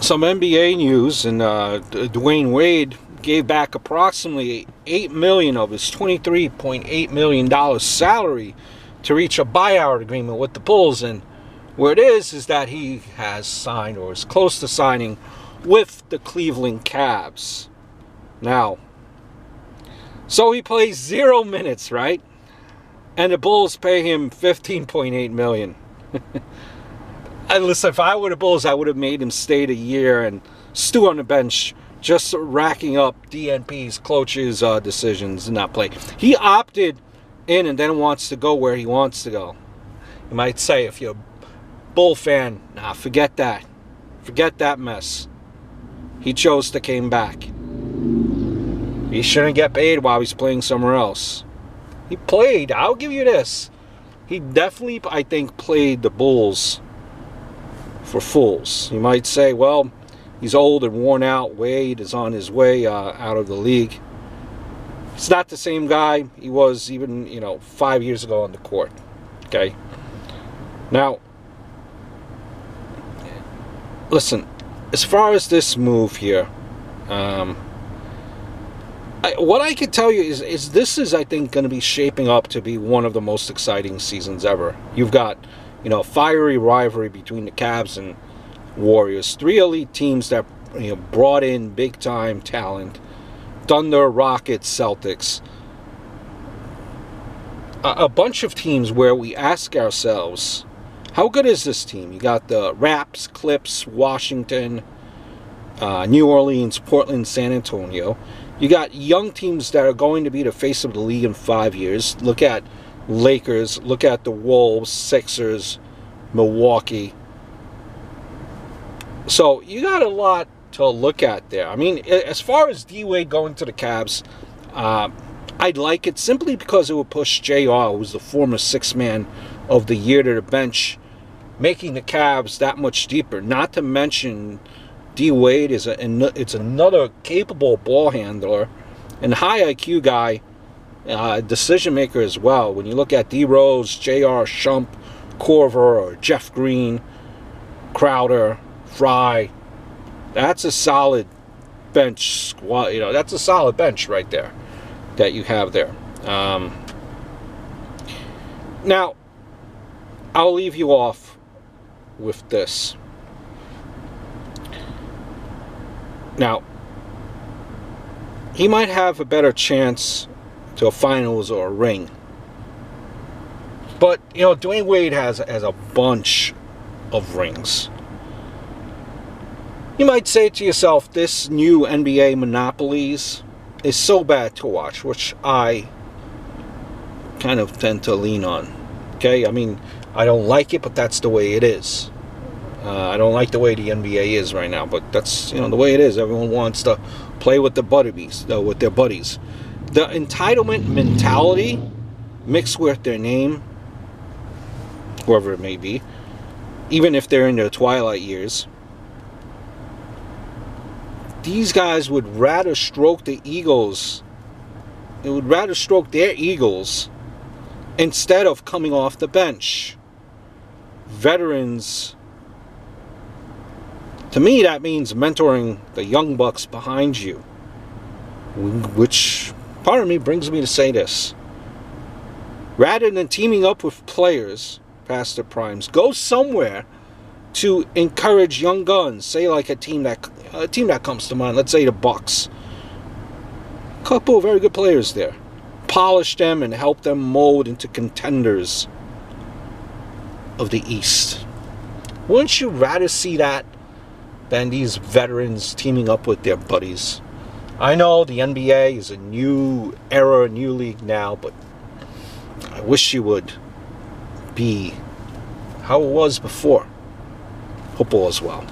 Some NBA news, and Dwayne Wade gave back approximately $8 million of his $23.8 million salary to reach a buyout agreement with the Bulls. And where it is that he has signed, or is close to signing, with the Cleveland Cavs. Now, so he plays 0 minutes, right? And the Bulls pay him $15.8 million. And listen, if I were the Bulls, I would have made him stay a year and stew on the bench, just racking up DNP's, coaches' decisions and not play. He opted in and then wants to go where he wants to go. You might say, if you're a Bull fan, nah, forget that. Forget that mess. He chose to came back. He shouldn't get paid while he's playing somewhere else. He played, I'll give you this. He definitely, I think, played the Bulls for fools. You might say, well, he's old and worn out. Wade is on his way out of the league. He's not the same guy he was even, 5 years ago on the court. Okay? Now, listen, as far as this move here, what I can tell you is this is, I think, going to be shaping up to be one of the most exciting seasons ever. You've got, fiery rivalry between the Cavs and Warriors. 3 elite teams that, brought in big-time talent. Thunder, Rockets, Celtics. A bunch of teams where we ask ourselves, how good is this team? You got the Raps, Clips, Washington, New Orleans, Portland, San Antonio. You got young teams that are going to be the face of the league in 5 years. Look at Lakers, look at the Wolves, Sixers, Milwaukee. So you got a lot to look at there. I mean, as far as D-Wade going to the Cavs, I'd like it simply because it would push JR, who's the former 6th man of the year, to the bench, making the Cavs that much deeper. Not to mention, D-Wade is it's another capable ball handler and high IQ guy, decision maker as well. When you look at D Rose, JR, Shump, Corver, or Jeff Green, Crowder, Fry, that's a solid bench squad. That's a solid bench right there that you have there. Now, I'll leave you off with this. Now, he might have a better chance to a finals or a ring. But, Dwayne Wade has a bunch of rings. You might say to yourself, this new NBA monopolies is so bad to watch, which I kind of tend to lean on. Okay? I mean, I don't like it, but that's the way it is. I don't like the way the NBA is right now, but that's the way it is. Everyone wants to play with the with their buddies. The entitlement mentality mixed with their name, whoever it may be, even if they're in their twilight years, these guys would rather stroke the egos. They would rather stroke their egos instead of coming off the bench. Veterans. To me, that means mentoring the young bucks behind you. Which, part of me brings me to say this. Rather than teaming up with players past their primes, go somewhere to encourage young guns. Say like a team that comes to mind. Let's say the Bucks. A couple of very good players there. Polish them and help them mold into contenders of the East. Wouldn't you rather see that than these veterans teaming up with their buddies? I know the NBA is a new era, a new league now, but I wish you would be how it was before. Hope all is well.